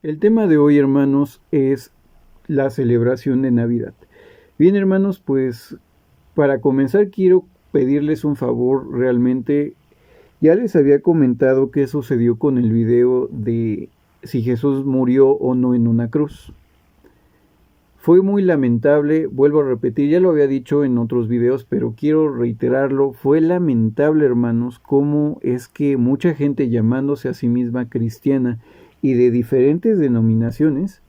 El tema de hoy, hermanos, es la celebración de Navidad. Bien, hermanos, pues para comenzar quiero pedirles un favor realmente. Ya les había comentado qué sucedió con el video de si Jesús murió o no en una cruz. Fue muy lamentable, vuelvo a repetir, ya lo había dicho en otros videos, pero quiero reiterarlo, fue lamentable, hermanos, cómo es que mucha gente llamándose a sí misma cristiana y de diferentes denominaciones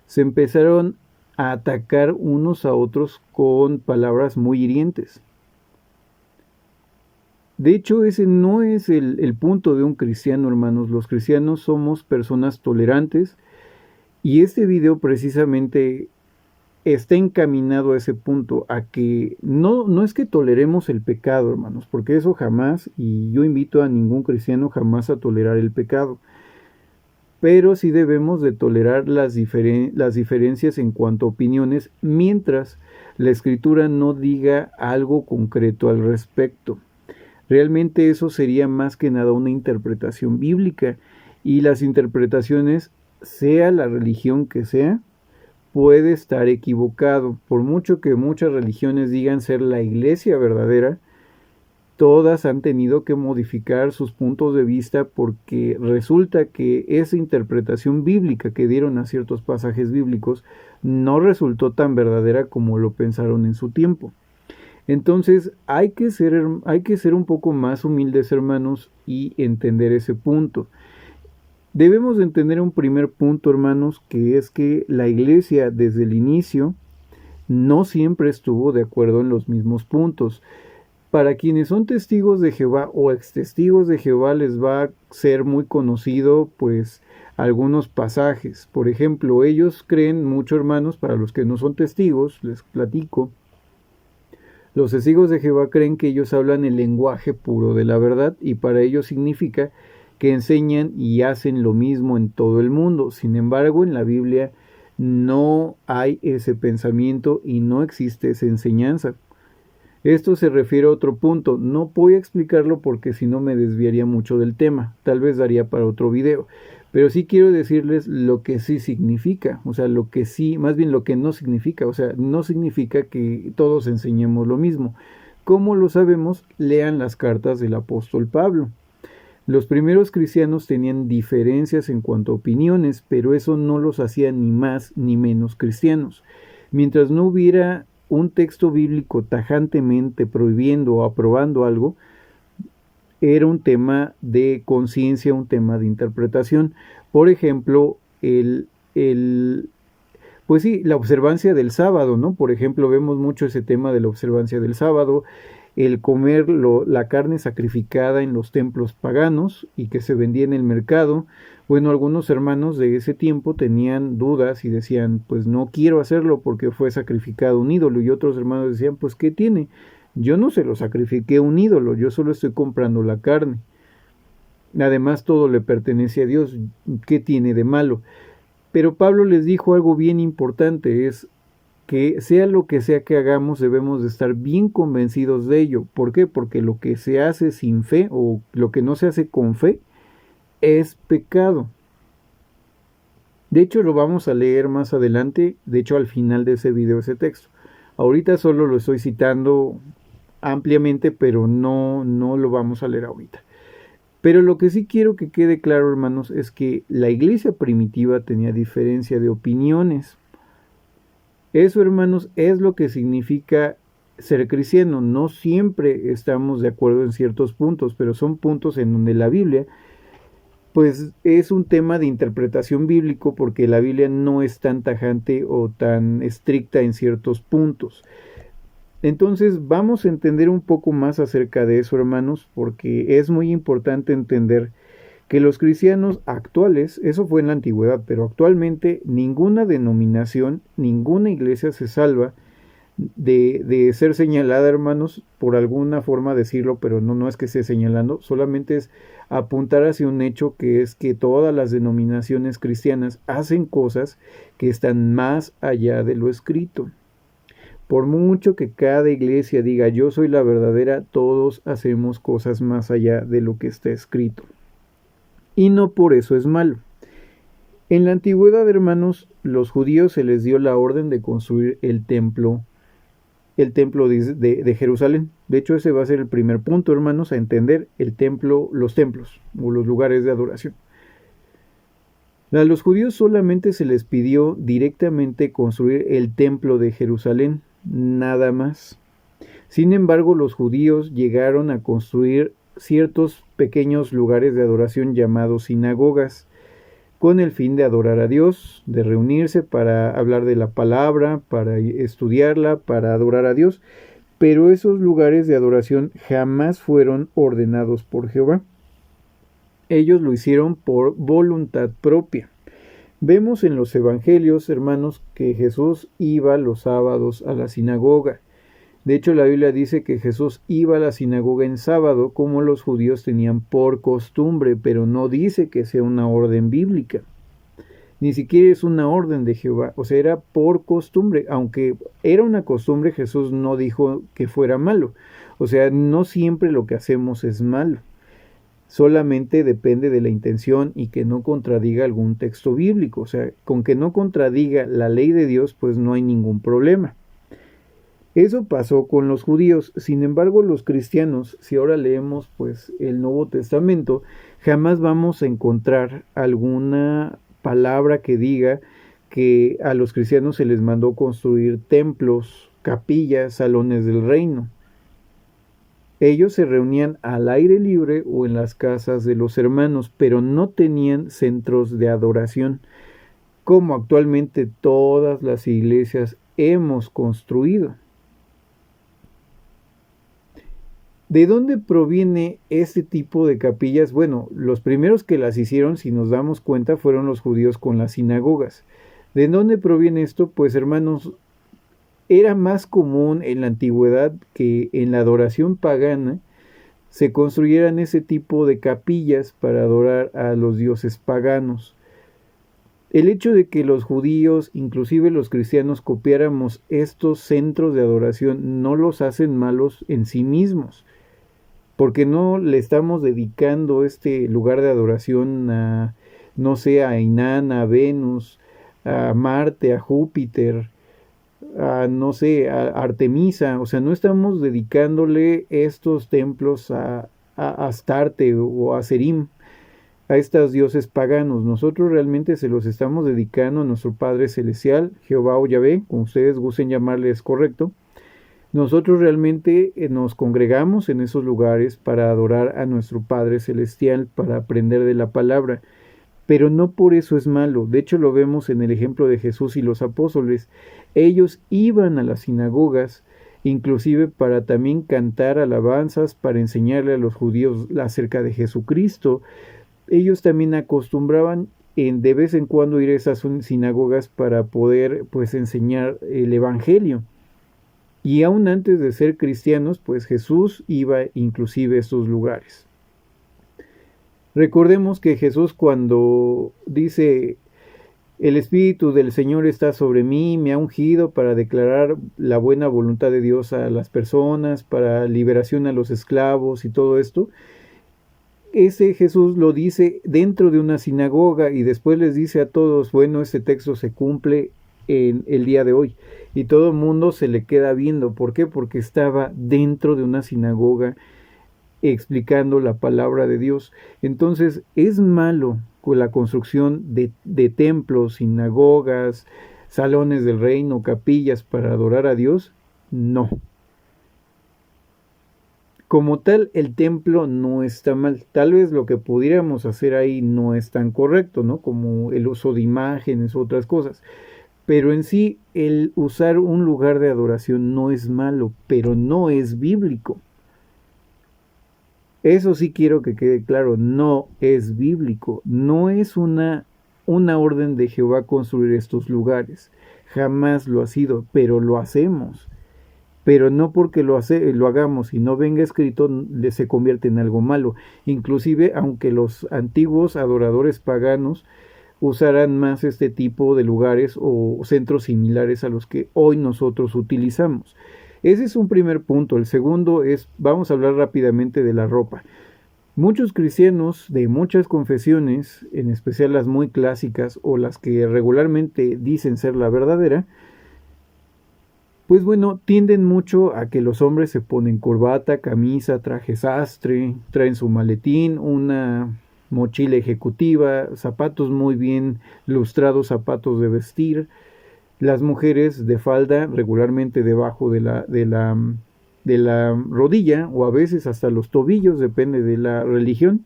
se empezaron a atacar unos a otros con palabras muy hirientes. De hecho, ese no es el punto de un cristiano, hermanos. Los cristianos somos personas tolerantes y este video precisamente está encaminado a ese punto, a que no es que toleremos el pecado, hermanos, porque eso jamás, y yo invito a ningún cristiano jamás a tolerar el pecado, pero sí debemos de tolerar las diferencias en cuanto a opiniones, mientras la escritura no diga algo concreto al respecto. Realmente eso sería más que nada una interpretación bíblica, y las interpretaciones, sea la religión que sea, puede estar equivocado. Por mucho que muchas religiones digan ser la iglesia verdadera, todas han tenido que modificar sus puntos de vista porque resulta que esa interpretación bíblica que dieron a ciertos pasajes bíblicos no resultó tan verdadera como lo pensaron en su tiempo. Entonces hay que ser un poco más humildes, hermanos, y entender ese punto. Debemos de entender un primer punto, hermanos, que es que la iglesia desde el inicio no siempre estuvo de acuerdo en los mismos puntos. Para quienes son testigos de Jehová o ex testigos de Jehová les va a ser muy conocido pues algunos pasajes. Por ejemplo, ellos creen mucho, hermanos, para los que no son testigos, les platico. Los testigos de Jehová creen que ellos hablan el lenguaje puro de la verdad y para ellos significa que enseñan y hacen lo mismo en todo el mundo. Sin embargo, en la Biblia no hay ese pensamiento y no existe esa enseñanza. Esto se refiere a otro punto. No voy a explicarlo porque si no me desviaría mucho del tema. Tal vez daría para otro video. Pero sí quiero decirles lo que sí significa. O sea, lo que sí, más bien lo que no significa. O sea, no significa que todos enseñemos lo mismo. ¿Cómo lo sabemos? Lean las cartas del apóstol Pablo. Los primeros cristianos tenían diferencias en cuanto a opiniones, pero eso no los hacía ni más ni menos cristianos. Mientras no hubiera un texto bíblico tajantemente prohibiendo o aprobando algo, era un tema de conciencia, un tema de interpretación. Por ejemplo, pues sí, la observancia del sábado, ¿no? Por ejemplo, vemos mucho ese tema de la observancia del sábado, el comer la carne sacrificada en los templos paganos y que se vendía en el mercado. Bueno, algunos hermanos de ese tiempo tenían dudas y decían, pues no quiero hacerlo porque fue sacrificado un ídolo. Y otros hermanos decían, pues ¿qué tiene? Yo no se lo sacrifiqué a un ídolo, yo solo estoy comprando la carne. Además, todo le pertenece a Dios. ¿Qué tiene de malo? Pero Pablo les dijo algo bien importante, es que sea lo que sea que hagamos, debemos de estar bien convencidos de ello. ¿Por qué? Porque lo que se hace sin fe o lo que no se hace con fe es pecado. De hecho, lo vamos a leer más adelante, de hecho al final de ese video, ese texto. Ahorita solo lo estoy citando ampliamente, pero no lo vamos a leer ahorita. Pero lo que sí quiero que quede claro, hermanos, es que la iglesia primitiva tenía diferencia de opiniones. Eso, hermanos, es lo que significa ser cristiano. No siempre estamos de acuerdo en ciertos puntos, pero son puntos en donde la Biblia, pues es un tema de interpretación bíblico porque la Biblia no es tan tajante o tan estricta en ciertos puntos. Entonces vamos a entender un poco más acerca de eso, hermanos, porque es muy importante entender que los cristianos actuales, eso fue en la antigüedad, pero actualmente ninguna denominación, ninguna iglesia se salva de ser señalada, hermanos, por alguna forma decirlo, pero no es que esté señalando, solamente es apuntar hacia un hecho que es que todas las denominaciones cristianas hacen cosas que están más allá de lo escrito. Por mucho que cada iglesia diga yo soy la verdadera, todos hacemos cosas más allá de lo que está escrito. Y no por eso es malo. En la antigüedad, hermanos, los judíos se les dio la orden de construir el templo de Jerusalén. De hecho, ese va a ser el primer punto, hermanos, a entender el templo, los templos o los lugares de adoración. A los judíos solamente se les pidió directamente construir el templo de Jerusalén, nada más. Sin embargo, los judíos llegaron a construir ciertos pequeños lugares de adoración llamados sinagogas, con el fin de adorar a Dios, de reunirse para hablar de la palabra, para estudiarla, para adorar a Dios. Pero esos lugares de adoración jamás fueron ordenados por Jehová. Ellos lo hicieron por voluntad propia. Vemos en los evangelios, hermanos, que Jesús iba los sábados a la sinagoga. De hecho, la Biblia dice que Jesús iba a la sinagoga en sábado, como los judíos tenían por costumbre, pero no dice que sea una orden bíblica. Ni siquiera es una orden de Jehová, o sea, era por costumbre. Aunque era una costumbre, Jesús no dijo que fuera malo. O sea, no siempre lo que hacemos es malo. Solamente depende de la intención y que no contradiga algún texto bíblico. O sea, con que no contradiga la ley de Dios, pues no hay ningún problema. Eso pasó con los judíos. Sin embargo, los cristianos, si ahora leemos pues el Nuevo Testamento, jamás vamos a encontrar alguna palabra que diga que a los cristianos se les mandó construir templos, capillas, salones del reino. Ellos se reunían al aire libre o en las casas de los hermanos, pero no tenían centros de adoración, como actualmente todas las iglesias hemos construido. ¿De dónde proviene este tipo de capillas? Bueno, los primeros que las hicieron, si nos damos cuenta, fueron los judíos con las sinagogas. ¿De dónde proviene esto? Pues, hermanos, era más común en la antigüedad que en la adoración pagana se construyeran ese tipo de capillas para adorar a los dioses paganos. El hecho de que los judíos, inclusive los cristianos, copiáramos estos centros de adoración no los hacen malos en sí mismos, porque no le estamos dedicando este lugar de adoración a, no sé, a Inanna, a Venus, a Marte, a Júpiter, a, no sé, a Artemisa. O sea, no estamos dedicándole estos templos a Astarte o a Serim, a estos dioses paganos. Nosotros realmente se los estamos dedicando a nuestro Padre Celestial, Jehová o Yahvé, como ustedes gusten llamarle, es correcto. Nosotros realmente nos congregamos en esos lugares para adorar a nuestro Padre Celestial, para aprender de la palabra, pero no por eso es malo. De hecho, lo vemos en el ejemplo de Jesús y los apóstoles. Ellos iban a las sinagogas, inclusive para también cantar alabanzas, para enseñarle a los judíos acerca de Jesucristo. Ellos también acostumbraban de vez en cuando ir a esas sinagogas para poder pues enseñar el evangelio. Y aún antes de ser cristianos, pues Jesús iba inclusive a estos lugares. Recordemos que Jesús, cuando dice: el Espíritu del Señor está sobre mí, me ha ungido para declarar la buena voluntad de Dios a las personas, para liberación a los esclavos y todo esto, ese Jesús lo dice dentro de una sinagoga y después les dice a todos: bueno, este texto se cumple en el día de hoy. Y todo el mundo se le queda viendo. ¿Por qué? Porque estaba dentro de una sinagoga explicando la palabra de Dios. Entonces, ¿es malo con la construcción de templos, sinagogas, salones del reino, capillas para adorar a Dios? No. Como tal, el templo no está mal. Tal vez lo que pudiéramos hacer ahí no es tan correcto, ¿no? Como el uso de imágenes, otras cosas. Pero en sí, el usar un lugar de adoración no es malo, pero no es bíblico. Eso sí quiero que quede claro, no es bíblico. No es una orden de Jehová construir estos lugares. Jamás lo ha sido, pero lo hacemos. Pero no porque lo hagamos y no venga escrito, se convierte en algo malo. Inclusive, aunque los antiguos adoradores paganos usarán más este tipo de lugares o centros similares a los que hoy nosotros utilizamos. Ese es un primer punto. El segundo es, vamos a hablar rápidamente de la ropa. Muchos cristianos de muchas confesiones, en especial las muy clásicas o las que regularmente dicen ser la verdadera, pues bueno, tienden mucho a que los hombres se ponen corbata, camisa, traje sastre, traen su maletín, una mochila ejecutiva, zapatos muy bien lustrados, zapatos de vestir. Las mujeres de falda regularmente debajo de la rodilla o a veces hasta los tobillos, depende de la religión.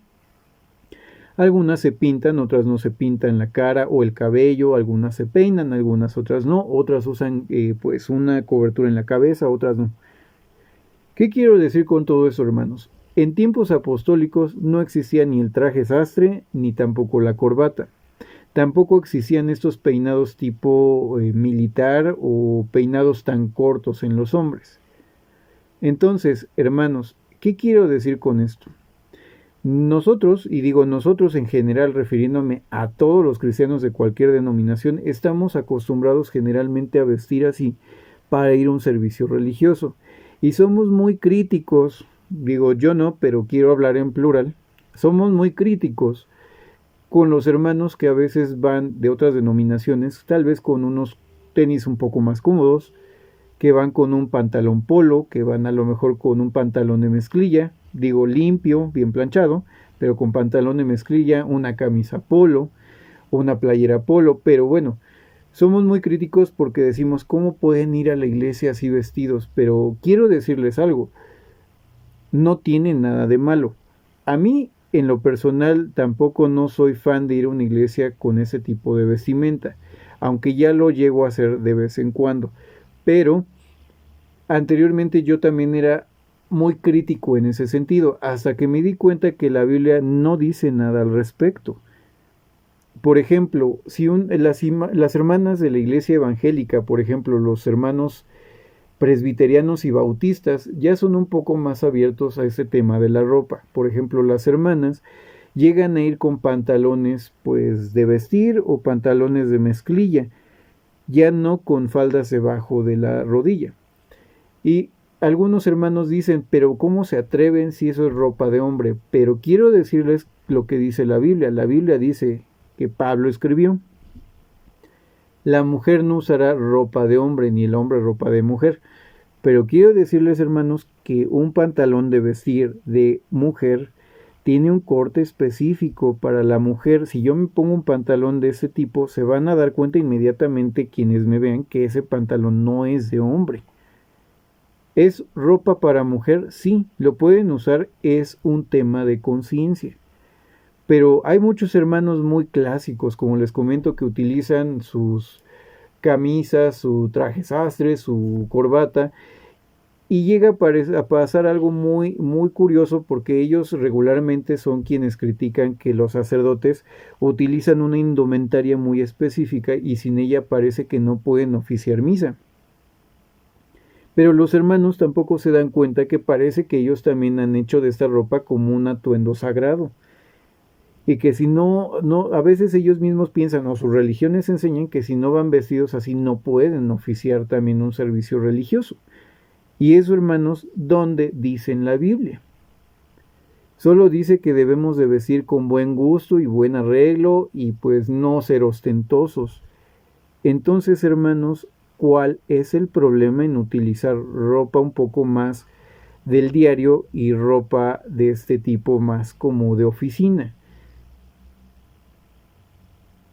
Algunas se pintan, otras no se pintan la cara o el cabello, algunas se peinan, algunas otras no, otras usan pues una cobertura en la cabeza, otras no. ¿Qué quiero decir con todo eso, hermanos? En tiempos apostólicos no existía ni el traje sastre ni tampoco la corbata. Tampoco existían estos peinados tipo militar o peinados tan cortos en los hombres. Entonces, hermanos, ¿qué quiero decir con esto? Nosotros, y digo nosotros en general refiriéndome a todos los cristianos de cualquier denominación, estamos acostumbrados generalmente a vestir así para ir a un servicio religioso. Y somos muy críticos, digo yo no, pero quiero hablar en plural, somos muy críticos con los hermanos que a veces van de otras denominaciones, tal vez con unos tenis un poco más cómodos, que van con un pantalón polo, que van a lo mejor con un pantalón de mezclilla, digo limpio, bien planchado, pero con pantalón de mezclilla, una camisa polo, una playera polo, pero bueno, somos muy críticos porque decimos, ¿cómo pueden ir a la iglesia así vestidos? Pero quiero decirles algo, no tiene nada de malo. A mí, en lo personal, tampoco no soy fan de ir a una iglesia con ese tipo de vestimenta, aunque ya lo llego a hacer de vez en cuando. Pero anteriormente yo también era muy crítico en ese sentido, hasta que me di cuenta que la Biblia no dice nada al respecto. Por ejemplo, si las hermanas de la iglesia evangélica, por ejemplo, los hermanos presbiterianos y bautistas, ya son un poco más abiertos a ese tema de la ropa. Por ejemplo, las hermanas llegan a ir con pantalones pues de vestir o pantalones de mezclilla, ya no con faldas debajo de la rodilla. Y algunos hermanos dicen, pero ¿cómo se atreven si eso es ropa de hombre? Pero quiero decirles lo que dice la Biblia. La Biblia dice que Pablo escribió, la mujer no usará ropa de hombre, ni el hombre ropa de mujer. Pero quiero decirles, hermanos, que un pantalón de vestir de mujer tiene un corte específico para la mujer. Si yo me pongo un pantalón de ese tipo, se van a dar cuenta inmediatamente quienes me vean que ese pantalón no es de hombre. ¿Es ropa para mujer? Sí, lo pueden usar, es un tema de conciencia. Pero hay muchos hermanos muy clásicos, como les comento, que utilizan sus camisas, su traje sastre, su corbata, y llega a pasar algo muy, muy curioso porque ellos regularmente son quienes critican que los sacerdotes utilizan una indumentaria muy específica y sin ella parece que no pueden oficiar misa. Pero los hermanos tampoco se dan cuenta que parece que ellos también han hecho de esta ropa como un atuendo sagrado. Y que si no, a veces ellos mismos piensan, o sus religiones enseñan que si no van vestidos así no pueden oficiar también un servicio religioso. Y eso, hermanos, ¿dónde dice en la Biblia? Solo dice que debemos de vestir con buen gusto y buen arreglo y pues no ser ostentosos. Entonces, hermanos, ¿cuál es el problema en utilizar ropa un poco más del diario y ropa de este tipo más como de oficina?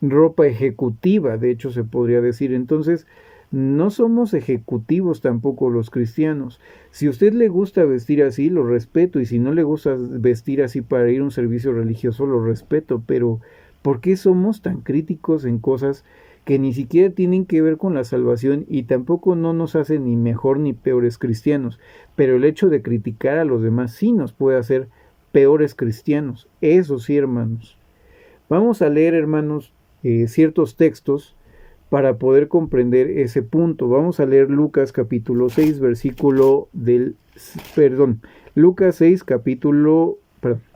Ropa ejecutiva, de hecho se podría decir. Entonces, no somos ejecutivos tampoco los cristianos. Si a usted le gusta vestir así, lo respeto, y si no le gusta vestir así para ir a un servicio religioso, lo respeto, pero ¿por qué somos tan críticos en cosas que ni siquiera tienen que ver con la salvación y tampoco no nos hacen ni mejor ni peores cristianos? Pero el hecho de criticar a los demás sí nos puede hacer peores cristianos. Eso sí, hermanos. Vamos a leer, hermanos, ciertos textos para poder comprender ese punto. Vamos a leer Lucas capítulo 6,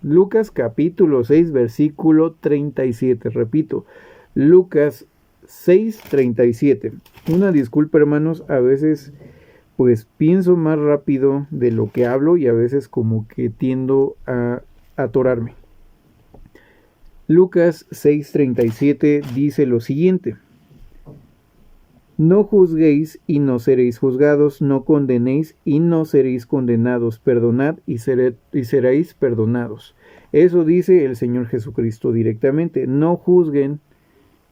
Lucas capítulo 6, versículo 37. Repito, Lucas 6, 37. Una disculpa, hermanos, a veces pues pienso más rápido de lo que hablo y a veces como que tiendo a atorarme. Lucas 6:37 dice lo siguiente: no juzguéis y no seréis juzgados, no condenéis y no seréis condenados, perdonad y seréis perdonados. Eso dice el Señor Jesucristo directamente. No juzguen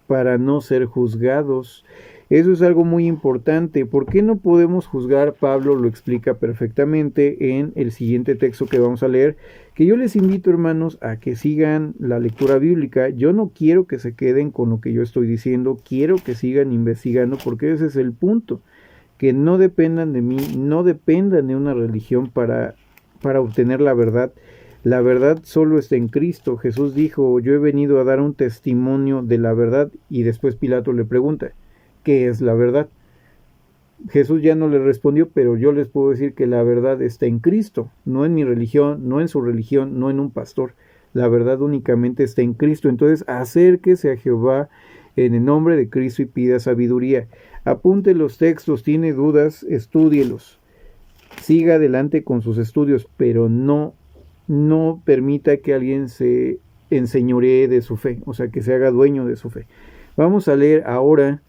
para no ser juzgados. Eso es algo muy importante. ¿Por qué no podemos juzgar? Pablo lo explica perfectamente en el siguiente texto que vamos a leer, que yo les invito, hermanos, a que sigan la lectura bíblica. Yo no quiero que se queden con lo que yo estoy diciendo, quiero que sigan investigando, porque ese es el punto, que no dependan de mí, no dependan de una religión para obtener la verdad. La verdad solo está en Cristo. Jesús dijo: yo he venido a dar un testimonio de la verdad. Y después Pilato le pregunta: ¿qué es la verdad? Jesús ya no le respondió, pero yo les puedo decir que la verdad está en Cristo, no en mi religión, no en su religión, no en un pastor. La verdad únicamente está en Cristo. Entonces, acérquese a Jehová en el nombre de Cristo y pida sabiduría. Apunte los textos, tiene dudas, estúdielos. Siga adelante con sus estudios, pero no permita que alguien se enseñoree de su fe, o sea, que se haga dueño de su fe. Vamos a leer ahora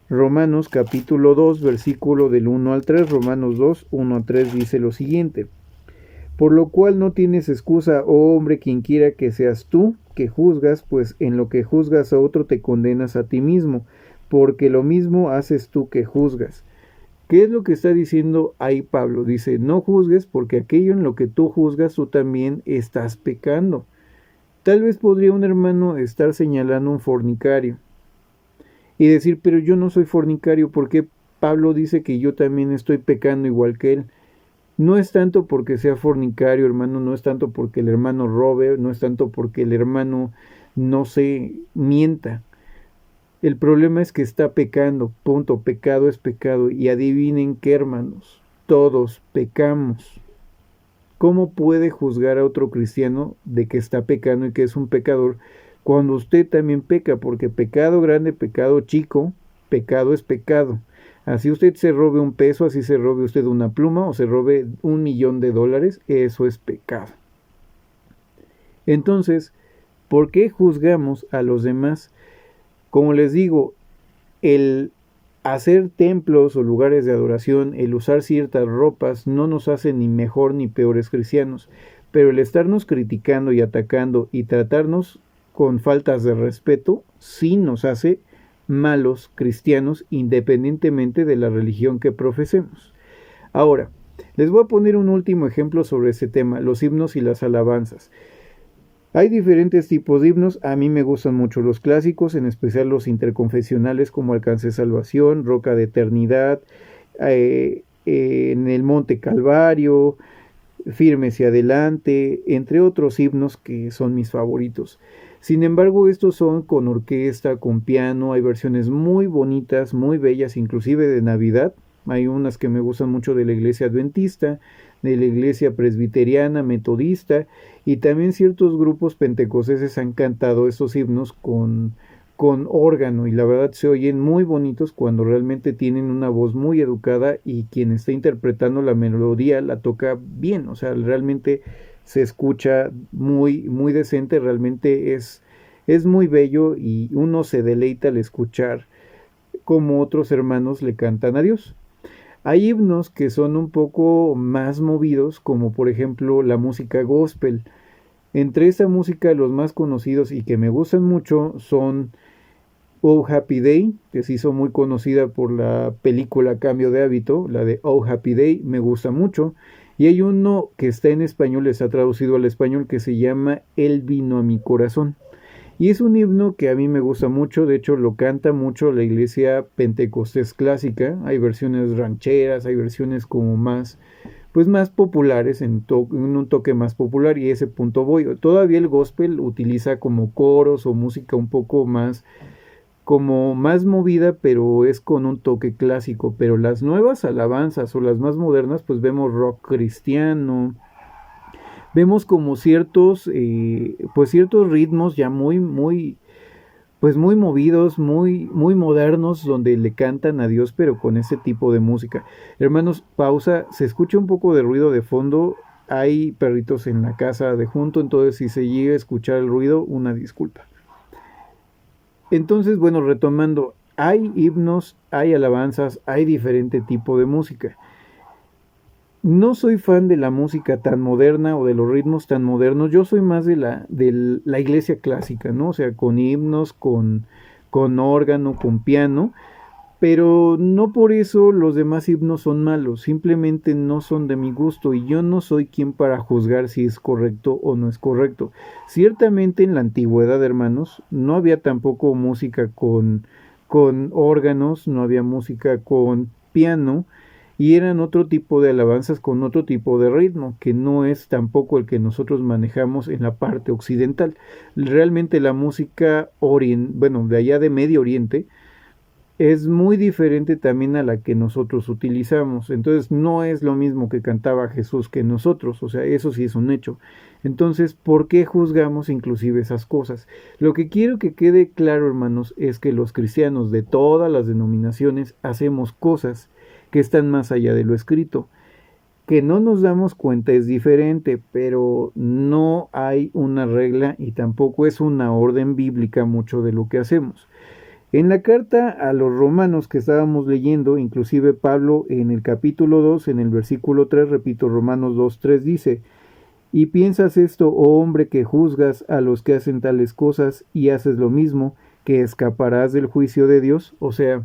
Romanos capítulo 2, versículo del 1 al 3. Romanos 2, 1 a 3 dice lo siguiente: por lo cual no tienes excusa, oh hombre, quien quiera que seas tú que juzgas, pues en lo que juzgas a otro te condenas a ti mismo, porque lo mismo haces tú que juzgas. ¿Qué es lo que está diciendo ahí Pablo? Dice: no juzgues, porque aquello en lo que tú juzgas tú también estás pecando. Tal vez podría un hermano estar señalando un fornicario y decir: pero yo no soy fornicario, ¿por qué Pablo dice que yo también estoy pecando igual que él? No es tanto porque sea fornicario, hermano, no es tanto porque el hermano robe, no es tanto porque el hermano no se mienta. El problema es que está pecando, punto. Pecado es pecado. Y adivinen qué, hermanos, todos pecamos. ¿Cómo puede juzgar a otro cristiano de que está pecando y que es un pecador cuando usted también peca? Porque pecado grande, pecado chico, pecado es pecado. Así usted se robe un peso, así se robe usted una pluma o se robe $1,000,000, eso es pecado. Entonces, ¿por qué juzgamos a los demás? Como les digo, el hacer templos o lugares de adoración, el usar ciertas ropas, no nos hace ni mejor ni peores cristianos, pero el estarnos criticando y atacando y tratarnos con faltas de respeto, sí nos hace malos cristianos, independientemente de la religión que profesemos. Ahora, les voy a poner un último ejemplo sobre este tema: los himnos y las alabanzas. Hay diferentes tipos de himnos. A mí me gustan mucho los clásicos, en especial los interconfesionales como Alcancé Salvación, Roca de Eternidad, en el Monte Calvario, Firme hacia adelante, entre otros himnos que son mis favoritos. Sin embargo, estos son con orquesta, con piano. Hay versiones muy bonitas, muy bellas, inclusive de Navidad. Hay unas que me gustan mucho de la iglesia adventista, de la iglesia presbiteriana, metodista, y también ciertos grupos pentecosteses han cantado estos himnos con órgano, y la verdad se oyen muy bonitos cuando realmente tienen una voz muy educada y quien está interpretando la melodía la toca bien, o sea, realmente se escucha muy, muy decente, realmente es muy bello y uno se deleita al escuchar cómo otros hermanos le cantan a Dios. Hay himnos que son un poco más movidos, como por ejemplo la música gospel. Entre esa música, los más conocidos y que me gustan mucho son Oh Happy Day, que se hizo muy conocida por la película Cambio de Hábito, la de Oh Happy Day, me gusta mucho. Y hay uno que está en español, está traducido al español, que se llama Él vino a mi corazón. Y es un himno que a mí me gusta mucho, de hecho lo canta mucho la iglesia pentecostés clásica. Hay versiones rancheras, hay versiones como más, pues más populares, en un toque más popular, y a ese punto voy. Todavía el gospel utiliza como coros o música un poco más, como más movida, pero es con un toque clásico. Pero las nuevas alabanzas o las más modernas, pues vemos rock cristiano, vemos como ciertos ritmos ya pues muy movidos, muy modernos, donde le cantan a Dios, pero con ese tipo de música. Hermanos, pausa, se escucha un poco de ruido de fondo. hay perritos en la casa de junto, entonces si se llega a escuchar el ruido, una disculpa. Entonces, bueno, retomando, hay himnos, hay alabanzas, hay diferente tipo de música. No soy fan de la música tan moderna o de los ritmos tan modernos. Yo soy más de la iglesia clásica, ¿no? O sea, con himnos, con órgano, con piano. Pero no por eso los demás himnos son malos. Simplemente no son de mi gusto. Y yo no soy quien para juzgar si es correcto o no es correcto. Ciertamente en la antigüedad, hermanos, no había tampoco música con órganos. No había música con piano. Y eran otro tipo de alabanzas con otro tipo de ritmo, que no es tampoco el que nosotros manejamos en la parte occidental. Realmente la música de allá de Medio Oriente es muy diferente también a la que nosotros utilizamos. Entonces no es lo mismo que cantaba Jesús que nosotros, o sea, eso sí es un hecho. Entonces, ¿por qué juzgamos inclusive esas cosas? Lo que quiero que quede claro, hermanos, es que los cristianos de todas las denominaciones hacemos cosas que están más allá de lo escrito. Que no nos damos cuenta es diferente, pero no hay una regla y tampoco es una orden bíblica mucho de lo que hacemos. En la carta a los romanos que estábamos leyendo, inclusive Pablo en el capítulo 2, en el versículo 3, repito, Romanos 2, 3 dice: ¿y piensas esto, oh hombre, que juzgas a los que hacen tales cosas y haces lo mismo, que escaparás del juicio de Dios? O sea,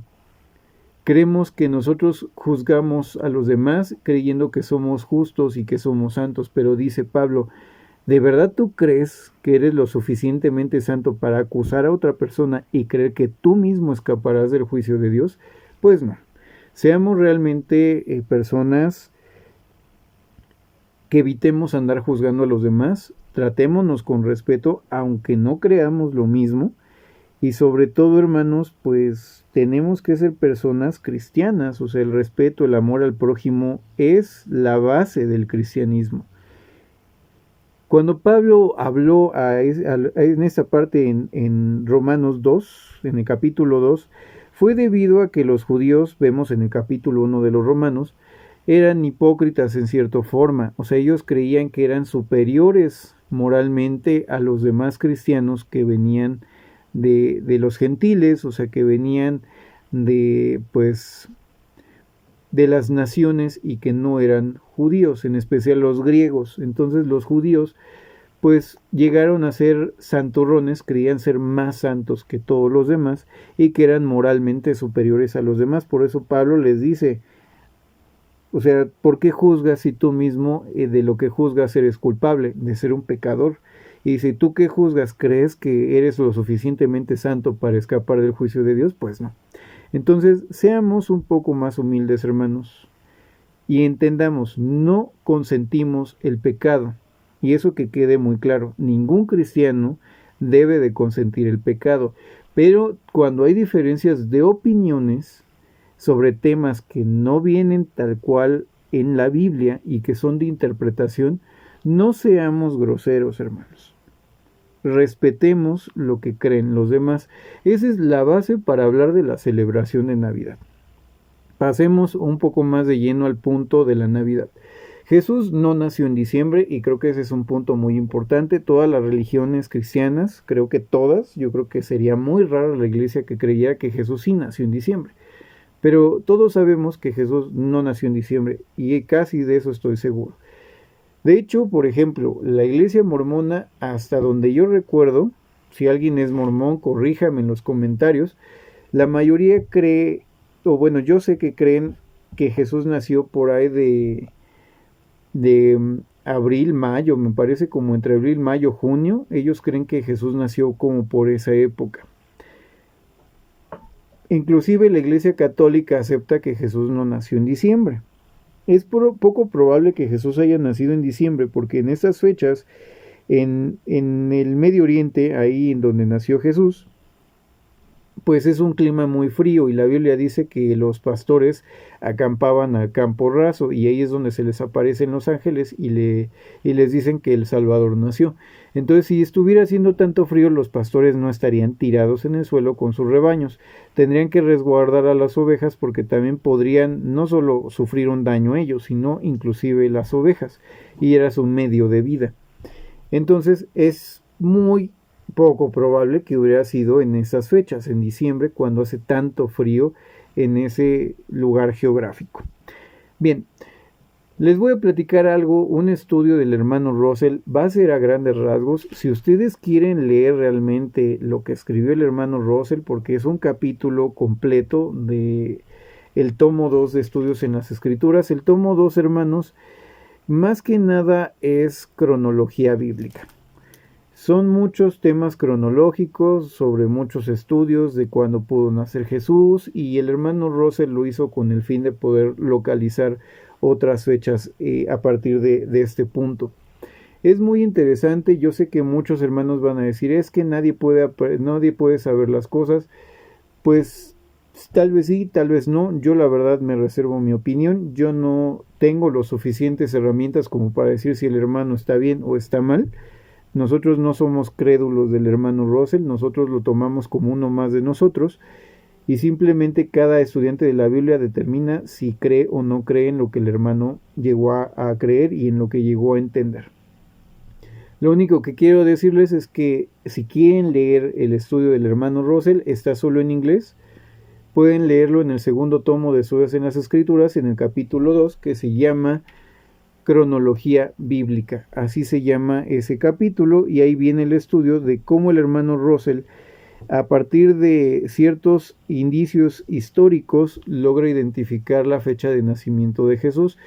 creemos que nosotros juzgamos a los demás creyendo que somos justos y que somos santos, pero dice Pablo, ¿de verdad tú crees que eres lo suficientemente santo para acusar a otra persona y creer que tú mismo escaparás del juicio de Dios? Pues no. Seamos realmente personas que evitemos andar juzgando a los demás, tratémonos con respeto, aunque no creamos lo mismo. Y sobre todo, hermanos, pues tenemos que ser personas cristianas, o sea, el respeto, el amor al prójimo es la base del cristianismo. Cuando Pablo habló en esta parte en Romanos 2, en el capítulo 2, fue debido a que los judíos, vemos en el capítulo 1 de los Romanos, eran hipócritas en cierta forma, o sea, ellos creían que eran superiores moralmente a los demás cristianos que venían de los gentiles, o sea, que venían de las naciones y que no eran judíos, en especial los griegos. Entonces los judíos pues llegaron a ser santurrones, creían ser más santos que todos los demás y que eran moralmente superiores a los demás. Por eso Pablo les dice, o sea, ¿por qué juzgas si tú mismo de lo que juzgas eres culpable, de ser un pecador? Y si tú que juzgas crees que eres lo suficientemente santo para escapar del juicio de Dios, pues no. Entonces, seamos un poco más humildes, hermanos, y entendamos, no consentimos el pecado. Y eso que quede muy claro, ningún cristiano debe de consentir el pecado. Pero cuando hay diferencias de opiniones sobre temas que no vienen tal cual en la Biblia y que son de interpretación, no seamos groseros, hermanos. Respetemos lo que creen los demás. Esa es la base para hablar de la celebración de Navidad. Pasemos un poco más de lleno al punto de la Navidad. Jesús no nació en diciembre y creo que ese es un punto muy importante. Todas las religiones cristianas, creo que todas, yo creo que sería muy rara la iglesia que creyera que Jesús sí nació en diciembre. Pero todos sabemos que Jesús no nació en diciembre y casi de eso estoy seguro. De hecho, por ejemplo, la iglesia mormona, hasta donde yo recuerdo, si alguien es mormón, corríjame en los comentarios, la mayoría cree, o bueno, yo sé que creen que Jesús nació por ahí de abril, mayo, me parece como entre abril, mayo, junio. Ellos creen que Jesús nació como por esa época. Inclusive la iglesia católica acepta que Jesús no nació en diciembre. Es poco probable que Jesús haya nacido en diciembre, porque en estas fechas, en el Medio Oriente, ahí en donde nació Jesús, pues es un clima muy frío y la Biblia dice que los pastores acampaban a campo raso y ahí es donde se les aparecen los ángeles y les dicen que el Salvador nació. Entonces, si estuviera haciendo tanto frío, los pastores no estarían tirados en el suelo con sus rebaños. Tendrían que resguardar a las ovejas porque también podrían no solo sufrir un daño ellos, sino inclusive las ovejas, y era su medio de vida. Entonces, es muy poco probable que hubiera sido en esas fechas, en diciembre, cuando hace tanto frío en ese lugar geográfico. Bien, les voy a platicar algo, un estudio del hermano Russell, va a ser a grandes rasgos. Si ustedes quieren leer realmente lo que escribió el hermano Russell, porque es un capítulo completo de el tomo 2 de Estudios en las Escrituras, el tomo 2, hermanos, más que nada es cronología bíblica. Son muchos temas cronológicos sobre muchos estudios de cuándo pudo nacer Jesús, y el hermano Russell lo hizo con el fin de poder localizar otras fechas a partir de este punto. Es muy interesante. Yo sé que muchos hermanos van a decir, es que nadie puede saber las cosas. Pues tal vez sí, tal vez no. Yo la verdad me reservo mi opinión. Yo no tengo las suficientes herramientas como para decir si el hermano está bien o está mal. Nosotros no somos crédulos del hermano Russell, nosotros lo tomamos como uno más de nosotros, y simplemente cada estudiante de la Biblia determina si cree o no cree en lo que el hermano llegó a creer y en lo que llegó a entender. Lo único que quiero decirles es que si quieren leer el estudio del hermano Russell, está solo en inglés. Pueden leerlo en el segundo tomo de Estudios en las Escrituras, en el capítulo 2, que se llama Cronología Bíblica. Así se llama ese capítulo, y ahí viene el estudio de cómo el hermano Russell, a partir de ciertos indicios históricos, logra identificar la fecha de nacimiento de Jesús,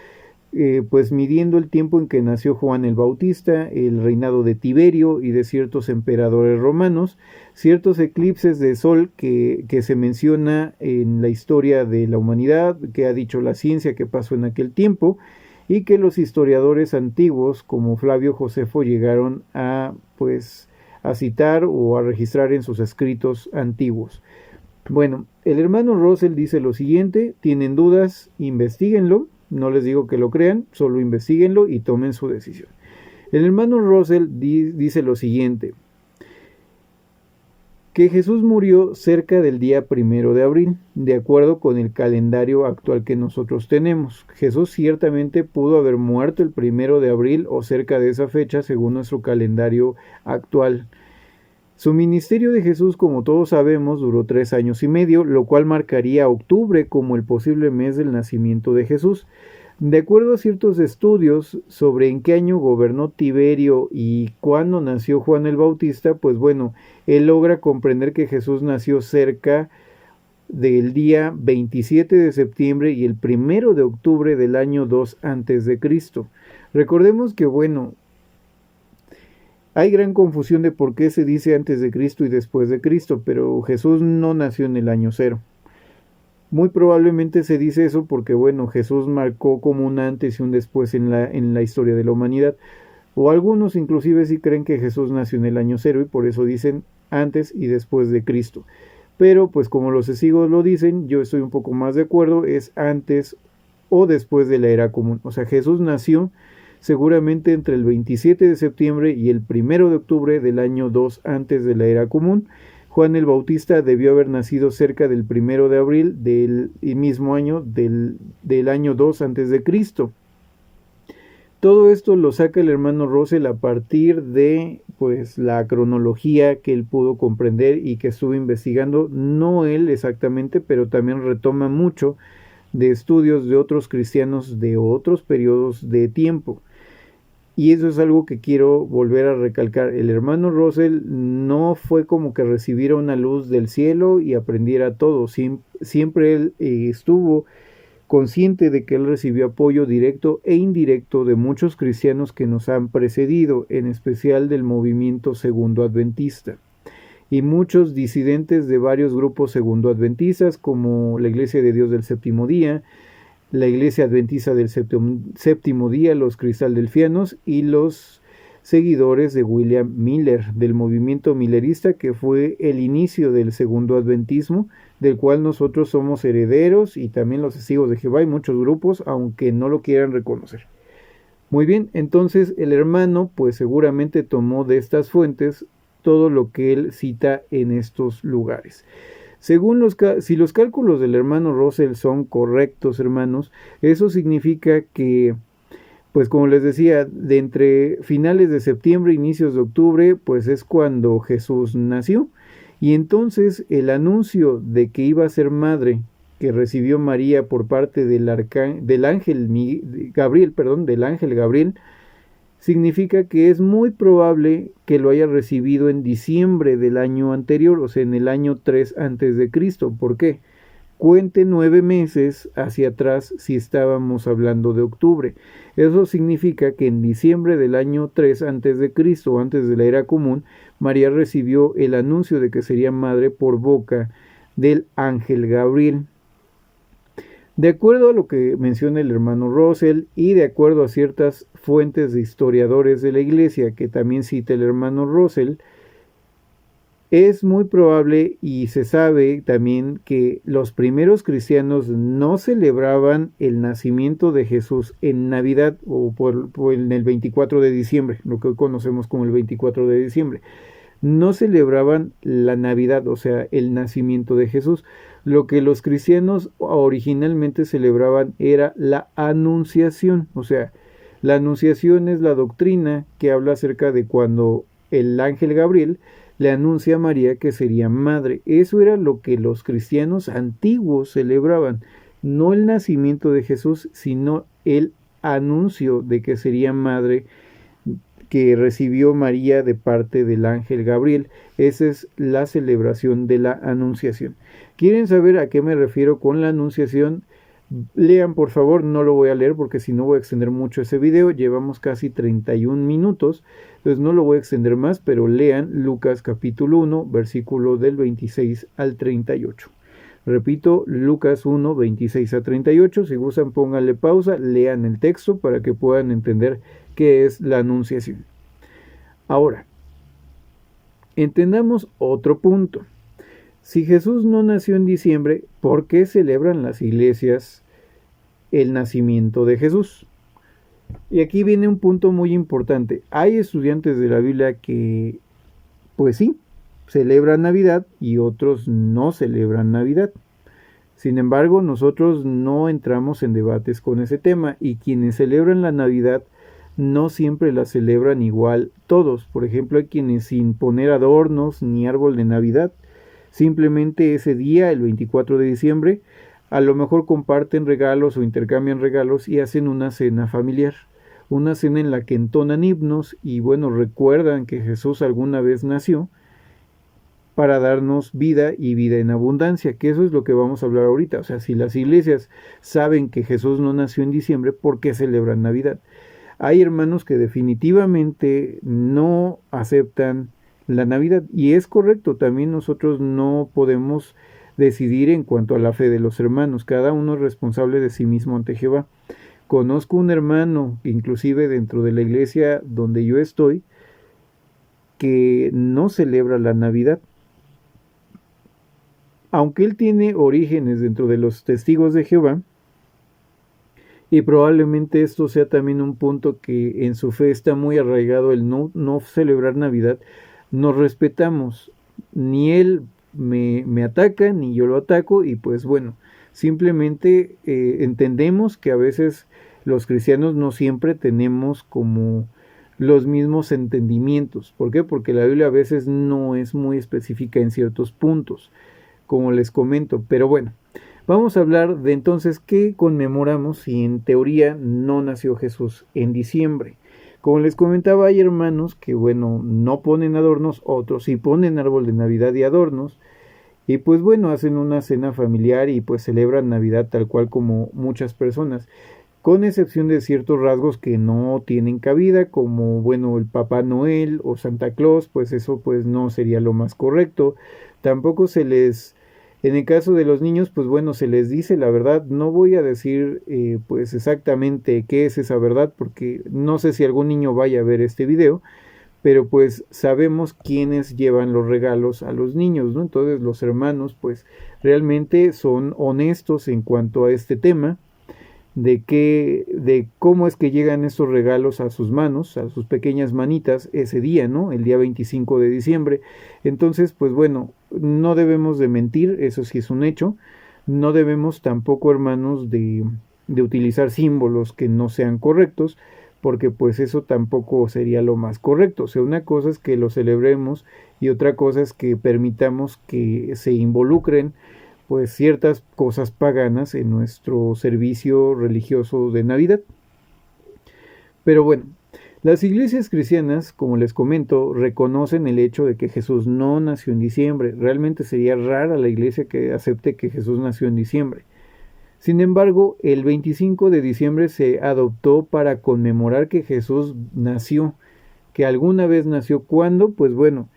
pues midiendo el tiempo en que nació Juan el Bautista, el reinado de Tiberio y de ciertos emperadores romanos, ciertos eclipses de sol que se menciona en la historia de la humanidad, que ha dicho la ciencia que pasó en aquel tiempo, y que los historiadores antiguos como Flavio Josefo llegaron a citar o a registrar en sus escritos antiguos. Bueno, el hermano Russell dice lo siguiente: tienen dudas, investíguenlo, no les digo que lo crean, solo investíguenlo y tomen su decisión. El hermano Russell dice lo siguiente: que Jesús murió cerca del día 1 de abril, de acuerdo con el calendario actual que nosotros tenemos. Jesús ciertamente pudo haber muerto el 1 de abril o cerca de esa fecha según nuestro calendario actual. Su ministerio de Jesús, como todos sabemos, duró 3 años y medio, lo cual marcaría octubre como el posible mes del nacimiento de Jesús. De acuerdo a ciertos estudios sobre en qué año gobernó Tiberio y cuándo nació Juan el Bautista, pues bueno, él logra comprender que Jesús nació cerca del día 27 de septiembre y el 1 de octubre del año 2 antes de Cristo. Recordemos que bueno, hay gran confusión de por qué se dice antes de Cristo y después de Cristo, pero Jesús no nació en el año 0. Muy probablemente se dice eso porque, bueno, Jesús marcó como un antes y un después en la historia de la humanidad. O algunos inclusive sí creen que Jesús nació en el año 0 y por eso dicen antes y después de Cristo. Pero pues como los testigos lo dicen, yo estoy un poco más de acuerdo, es antes o después de la era común. O sea, Jesús nació seguramente entre el 27 de septiembre y el 1 de octubre del año 2 antes de la era común. Juan el Bautista debió haber nacido cerca del 1 de abril del mismo año, del año 2 antes de Cristo. Todo esto lo saca el hermano Russell a partir de la cronología que él pudo comprender y que estuvo investigando, no él exactamente, pero también retoma mucho de estudios de otros cristianos de otros periodos de tiempo. Y eso es algo que quiero volver a recalcar. El hermano Russell no fue como que recibiera una luz del cielo y aprendiera todo. Siempre él estuvo consciente de que él recibió apoyo directo e indirecto de muchos cristianos que nos han precedido, en especial del movimiento segundo adventista. Y muchos disidentes de varios grupos segundo adventistas, como la Iglesia de Dios del Séptimo Día, la Iglesia Adventista del Séptimo Día, los Cristadelfianos y los seguidores de William Miller, del movimiento millerista, que fue el inicio del segundo adventismo, del cual nosotros somos herederos, y también los testigos de Jehová y muchos grupos, aunque no lo quieran reconocer. Muy bien, entonces el hermano pues seguramente tomó de estas fuentes todo lo que él cita en estos lugares. Según si los cálculos del hermano Russell son correctos, hermanos, eso significa que, pues como les decía, de entre finales de septiembre, inicios de octubre, pues es cuando Jesús nació. Y entonces el anuncio de que iba a ser madre, que recibió María por parte del ángel Gabriel, significa que es muy probable que lo haya recibido en diciembre del año anterior, o sea, en el año 3 antes de Cristo. ¿Por qué? Cuente 9 meses hacia atrás si estábamos hablando de octubre. Eso significa que en diciembre del año 3 antes de Cristo, antes de la era común, María recibió el anuncio de que sería madre por boca del ángel Gabriel. De acuerdo a lo que menciona el hermano Russell y de acuerdo a ciertas fuentes de historiadores de la iglesia que también cita el hermano Russell, es muy probable y se sabe también que los primeros cristianos no celebraban el nacimiento de Jesús en Navidad o en el 24 de diciembre, lo que hoy conocemos como el 24 de diciembre. No celebraban la Navidad, o sea, el nacimiento de Jesús. Lo que los cristianos originalmente celebraban era la anunciación, o sea, la anunciación es la doctrina que habla acerca de cuando el ángel Gabriel le anuncia a María que sería madre. Eso era lo que los cristianos antiguos celebraban, no el nacimiento de Jesús, sino el anuncio de que sería madre que recibió María de parte del ángel Gabriel. Esa es la celebración de la anunciación. ¿Quieren saber a qué me refiero con la anunciación? Lean, por favor, no lo voy a leer porque si no voy a extender mucho ese video. Llevamos casi 31 minutos, entonces no lo voy a extender más, pero lean Lucas capítulo 1, versículo del 26 al 38. Repito, Lucas 1, 26 a 38. Si gustan, pónganle pausa, lean el texto para que puedan entender qué es la anunciación. Ahora, entendamos otro punto. Si Jesús no nació en diciembre, ¿por qué celebran las iglesias el nacimiento de Jesús? Y aquí viene un punto muy importante. Hay estudiantes de la Biblia que, pues sí, celebran Navidad y otros no celebran Navidad. Sin embargo, nosotros no entramos en debates con ese tema y quienes celebran la Navidad no siempre la celebran igual todos. Por ejemplo, hay quienes sin poner adornos ni árbol de Navidad, simplemente ese día, el 24 de diciembre, a lo mejor comparten regalos o intercambian regalos y hacen una cena familiar. Una cena en la que entonan himnos y bueno, recuerdan que Jesús alguna vez nació para darnos vida y vida en abundancia, que eso es lo que vamos a hablar ahorita. O sea, si las iglesias saben que Jesús no nació en diciembre, ¿por qué celebran Navidad? Hay hermanos que definitivamente no aceptan la Navidad y es correcto, también nosotros no podemos decidir en cuanto a la fe de los hermanos, cada uno es responsable de sí mismo ante Jehová. Conozco un hermano, inclusive dentro de la iglesia donde yo estoy, que no celebra la Navidad. Aunque él tiene orígenes dentro de los testigos de Jehová, y probablemente esto sea también un punto que en su fe está muy arraigado el no celebrar Navidad, nos respetamos, ni él me ataca, ni yo lo ataco, y pues bueno, simplemente entendemos que a veces los cristianos no siempre tenemos como los mismos entendimientos. ¿Por qué? Porque la Biblia a veces no es muy específica en ciertos puntos, como les comento, pero bueno. Vamos a hablar de entonces qué conmemoramos si en teoría no nació Jesús en diciembre. Como les comentaba, hay hermanos que, bueno, no ponen adornos, otros sí ponen árbol de Navidad y adornos, y pues bueno, hacen una cena familiar y pues celebran Navidad tal cual como muchas personas, con excepción de ciertos rasgos que no tienen cabida, como, bueno, el Papá Noel o Santa Claus, pues eso pues no sería lo más correcto. Tampoco se les En el caso de los niños, pues bueno, se les dice la verdad. No voy a decir pues exactamente qué es esa verdad, porque no sé si algún niño vaya a ver este video, pero pues sabemos quiénes llevan los regalos a los niños, ¿no? Entonces los hermanos pues realmente son honestos en cuanto a este tema de cómo es que llegan estos regalos a sus manos, a sus pequeñas manitas ese día, ¿no? El día 25 de diciembre. Entonces, pues bueno, no debemos de mentir, eso sí es un hecho. No debemos tampoco, hermanos, de utilizar símbolos que no sean correctos, porque pues eso tampoco sería lo más correcto. O sea, una cosa es que lo celebremos y otra cosa es que permitamos que se involucren pues ciertas cosas paganas en nuestro servicio religioso de Navidad. Pero bueno, las iglesias cristianas, como les comento, reconocen el hecho de que Jesús no nació en diciembre. Realmente sería rara la iglesia que acepte que Jesús nació en diciembre. Sin embargo, el 25 de diciembre se adoptó para conmemorar que Jesús nació, que alguna vez nació. ¿Cuándo? Pues bueno,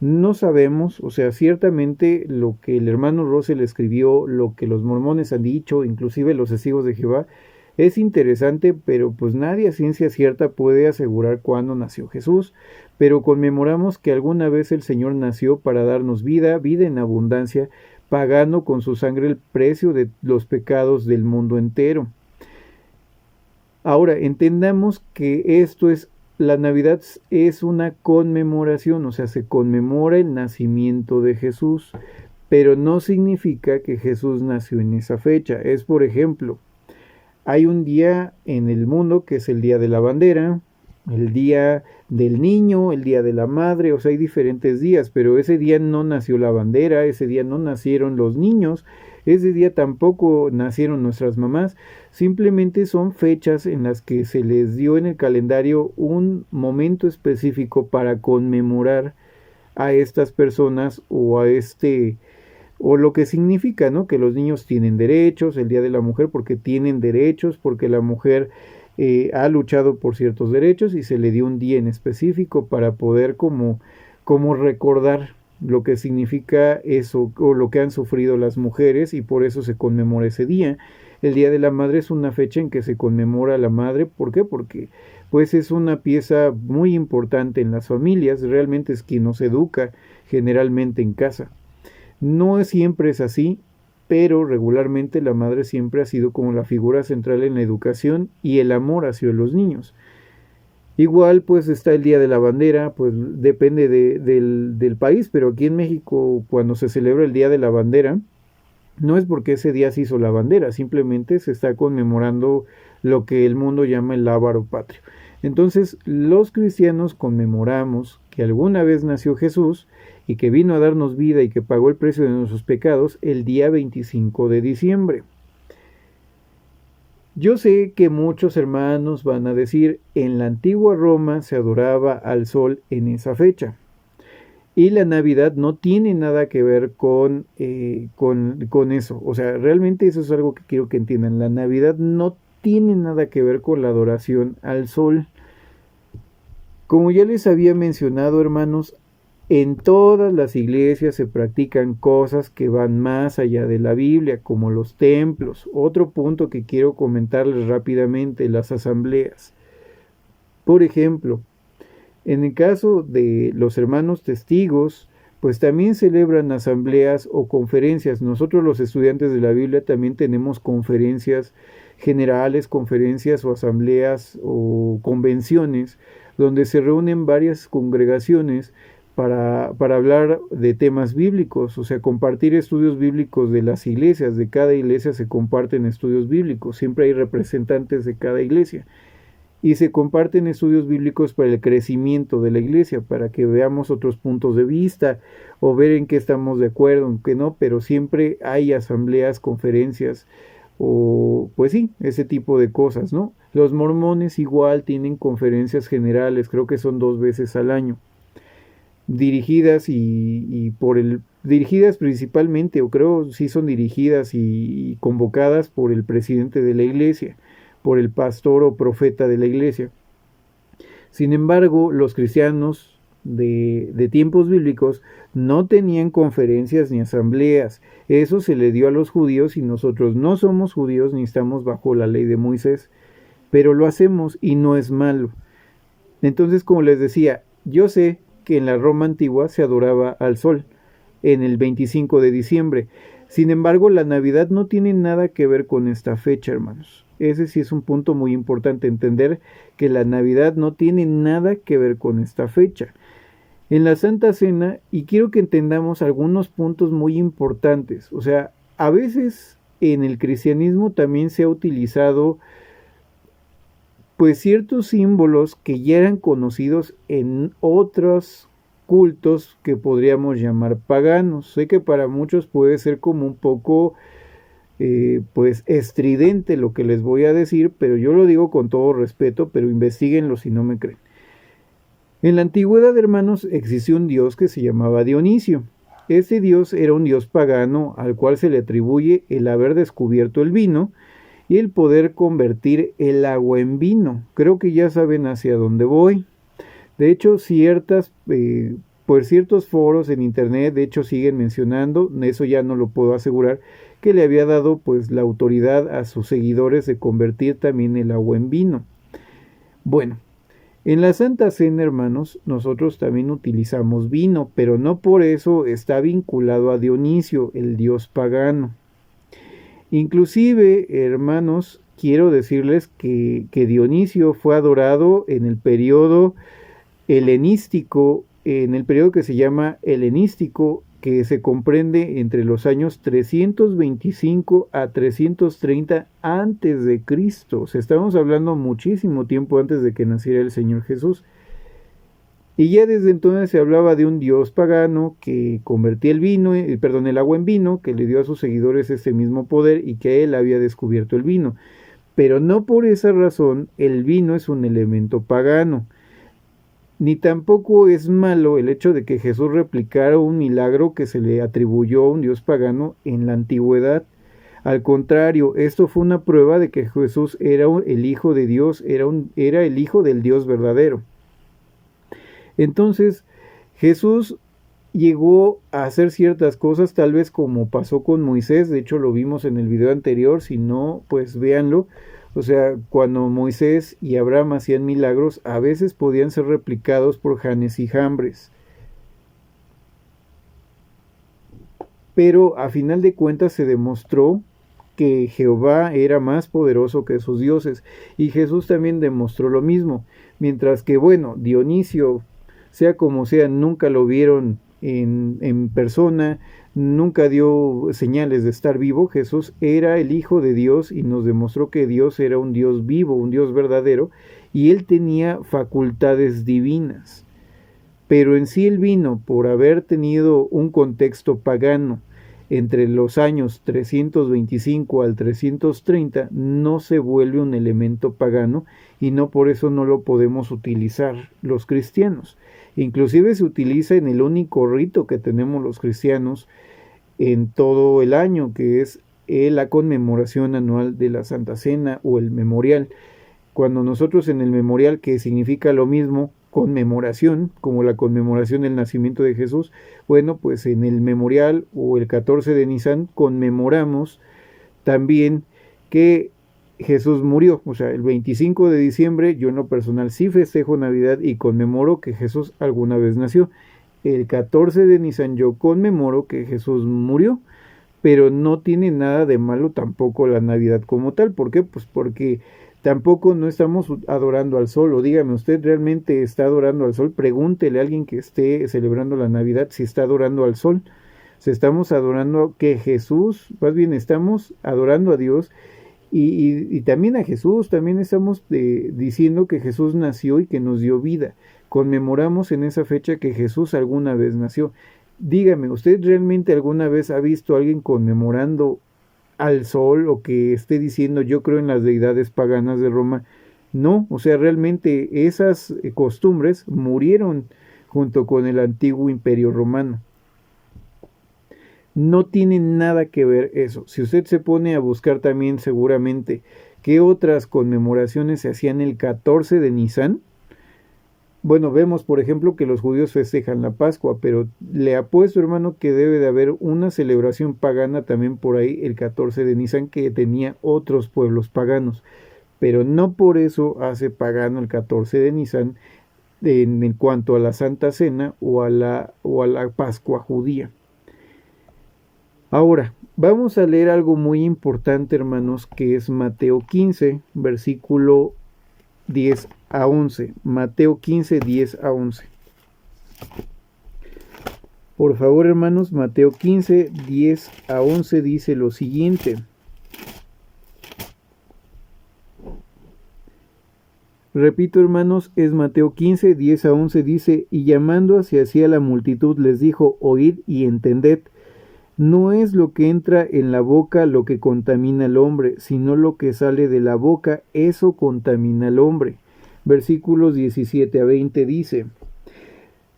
no sabemos, o sea, ciertamente lo que el hermano Russell escribió, lo que los mormones han dicho, inclusive los testigos de Jehová, es interesante, pero pues nadie a ciencia cierta puede asegurar cuándo nació Jesús, pero conmemoramos que alguna vez el Señor nació para darnos vida, vida en abundancia, pagando con su sangre el precio de los pecados del mundo entero. Ahora, entendamos que la Navidad es una conmemoración, o sea, se conmemora el nacimiento de Jesús, pero no significa que Jesús nació en esa fecha. Es, por ejemplo, hay un día en el mundo que es el Día de la Bandera, el Día del Niño, el Día de la Madre, o sea, hay diferentes días, pero ese día no nació la bandera, ese día no nacieron los niños, ese día tampoco nacieron nuestras mamás, simplemente son fechas en las que se les dio en el calendario un momento específico para conmemorar a estas personas o lo que significa, ¿no? Que los niños tienen derechos, el Día de la Mujer porque tienen derechos, porque la mujer ha luchado por ciertos derechos y se le dio un día en específico para poder como recordar lo que significa eso o lo que han sufrido las mujeres y por eso se conmemora ese día. El Día de la Madre es una fecha en que se conmemora a la madre. ¿Por qué? Porque pues es una pieza muy importante en las familias, realmente es quien nos educa generalmente en casa. No siempre es así, pero regularmente la madre siempre ha sido como la figura central en la educación y el amor hacia los niños. Igual pues está el Día de la Bandera, pues depende del país, pero aquí en México cuando se celebra el Día de la Bandera, no es porque ese día se hizo la bandera, simplemente se está conmemorando lo que el mundo llama el lábaro patrio. Entonces los cristianos conmemoramos que alguna vez nació Jesús y que vino a darnos vida y que pagó el precio de nuestros pecados el día 25 de diciembre. Yo sé que muchos hermanos van a decir, en la antigua Roma se adoraba al sol en esa fecha. Y la Navidad no tiene nada que ver con eso. O sea, realmente eso es algo que quiero que entiendan. La Navidad no tiene nada que ver con la adoración al sol. Como ya les había mencionado, hermanos, en todas las iglesias se practican cosas que van más allá de la Biblia, como los templos. Otro punto que quiero comentarles rápidamente, las asambleas. Por ejemplo, en el caso de los hermanos testigos, pues también celebran asambleas o conferencias. Nosotros los estudiantes de la Biblia también tenemos conferencias generales, conferencias o asambleas o convenciones donde se reúnen varias congregaciones para hablar de temas bíblicos, o sea, compartir estudios bíblicos de las iglesias. De cada iglesia se comparten estudios bíblicos, siempre hay representantes de cada iglesia. Y se comparten estudios bíblicos para el crecimiento de la iglesia, para que veamos otros puntos de vista o ver en qué estamos de acuerdo, en qué no, pero siempre hay asambleas, conferencias o pues sí, ese tipo de cosas, ¿no? Los mormones igual tienen conferencias generales, creo que son 2 veces al año, dirigidas dirigidas principalmente, o creo sí son dirigidas y convocadas por el presidente de la iglesia, por el pastor o profeta de la iglesia. Sin embargo, los cristianos de tiempos bíblicos no tenían conferencias ni asambleas. Eso se le dio a los judíos y nosotros no somos judíos ni estamos bajo la ley de Moisés, pero lo hacemos y no es malo. Entonces, como les decía, yo sé que en la Roma antigua se adoraba al sol en el 25 de diciembre. Sin embargo, la Navidad no tiene nada que ver con esta fecha, hermanos. Ese sí es un punto muy importante, entender que la Navidad no tiene nada que ver con esta fecha. En la Santa Cena, y quiero que entendamos algunos puntos muy importantes, o sea, a veces en el cristianismo también se ha utilizado pues ciertos símbolos que ya eran conocidos en otros cultos que podríamos llamar paganos. Sé que para muchos puede ser como un poco pues estridente lo que les voy a decir, pero yo lo digo con todo respeto, pero investiguenlo si no me creen. En la antigüedad, hermanos, existió un dios que se llamaba Dionisio. Ese dios era un dios pagano al cual se le atribuye el haber descubierto el vino y el poder convertir el agua en vino. Creo que ya saben hacia dónde voy. De hecho, por ciertos foros en internet, de hecho siguen mencionando, eso ya no lo puedo asegurar, que le había dado pues la autoridad a sus seguidores de convertir también el agua en vino. Bueno, en la Santa Cena, hermanos, nosotros también utilizamos vino, pero no por eso está vinculado a Dionisio, el dios pagano. Inclusive, hermanos, quiero decirles que Dionisio fue adorado en el periodo helenístico, en el periodo que se llama helenístico, que se comprende entre los años 325 a 330 antes de Cristo. O sea, estamos hablando muchísimo tiempo antes de que naciera el Señor Jesús. Y ya desde entonces se hablaba de un dios pagano que convertía el agua en vino, que le dio a sus seguidores ese mismo poder y que él había descubierto el vino. Pero no por esa razón el vino es un elemento pagano. Ni tampoco es malo el hecho de que Jesús replicara un milagro que se le atribuyó a un dios pagano en la antigüedad. Al contrario, esto fue una prueba de que Jesús era el Hijo de Dios, era el Hijo del Dios verdadero. Entonces, Jesús llegó a hacer ciertas cosas, tal vez como pasó con Moisés, de hecho lo vimos en el video anterior, si no, pues véanlo. O sea, cuando Moisés y Abraham hacían milagros, a veces podían ser replicados por Janes y Jambres. Pero a final de cuentas se demostró que Jehová era más poderoso que sus dioses, y Jesús también demostró lo mismo. Mientras que, bueno, Dionisio, sea como sea, nunca lo vieron en persona, nunca dio señales de estar vivo. Jesús era el Hijo de Dios y nos demostró que Dios era un Dios vivo, un Dios verdadero, y él tenía facultades divinas. Pero en sí él vino por haber tenido un contexto pagano entre los años 325 al 330, no se vuelve un elemento pagano y no por eso no lo podemos utilizar los cristianos. Inclusive se utiliza en el único rito que tenemos los cristianos en todo el año, que es la conmemoración anual de la Santa Cena o el memorial. Cuando nosotros en el memorial, que significa lo mismo, conmemoración, como la conmemoración del nacimiento de Jesús, bueno, pues en el memorial o el 14 de Nisan conmemoramos también que Jesús murió. O sea, el 25 de diciembre yo en lo personal sí festejo Navidad y conmemoro que Jesús alguna vez nació. El 14 de Nisan yo conmemoro que Jesús murió, pero no tiene nada de malo tampoco la Navidad como tal. ¿Por qué? Pues porque tampoco no estamos adorando al sol. O dígame, ¿usted realmente está adorando al sol? Pregúntele a alguien que esté celebrando la Navidad si está adorando al sol. Si estamos adorando que Jesús, más bien estamos adorando a Dios y también a Jesús. También estamos diciendo que Jesús nació y que nos dio vida. Conmemoramos en esa fecha que Jesús alguna vez nació. Dígame, ¿usted realmente alguna vez ha visto a alguien conmemorando al sol o que esté diciendo yo creo en las deidades paganas de Roma? No, o sea, realmente esas costumbres murieron junto con el antiguo imperio romano. No tiene nada que ver eso. Si usted se pone a buscar también seguramente qué otras conmemoraciones se hacían el 14 de Nisan, Bueno, vemos, por ejemplo, que los judíos festejan la Pascua, pero le apuesto, hermano, que debe de haber una celebración pagana también por ahí el 14 de Nisan que tenía otros pueblos paganos, pero no por eso hace pagano el 14 de Nisan en cuanto a la Santa Cena o a la Pascua judía. Ahora, vamos a leer algo muy importante, hermanos, que es Mateo 15, versículo 10 a 11. Mateo 15, 10 a 11. Por favor, hermanos, Mateo 15, 10 a 11 dice lo siguiente. Repito, hermanos, es Mateo 15, 10 a 11, dice, y llamando hacia sí a la multitud les dijo, oíd y entended, no es lo que entra en la boca lo que contamina al hombre, sino lo que sale de la boca, eso contamina al hombre. Versículos 17 a 20 dice,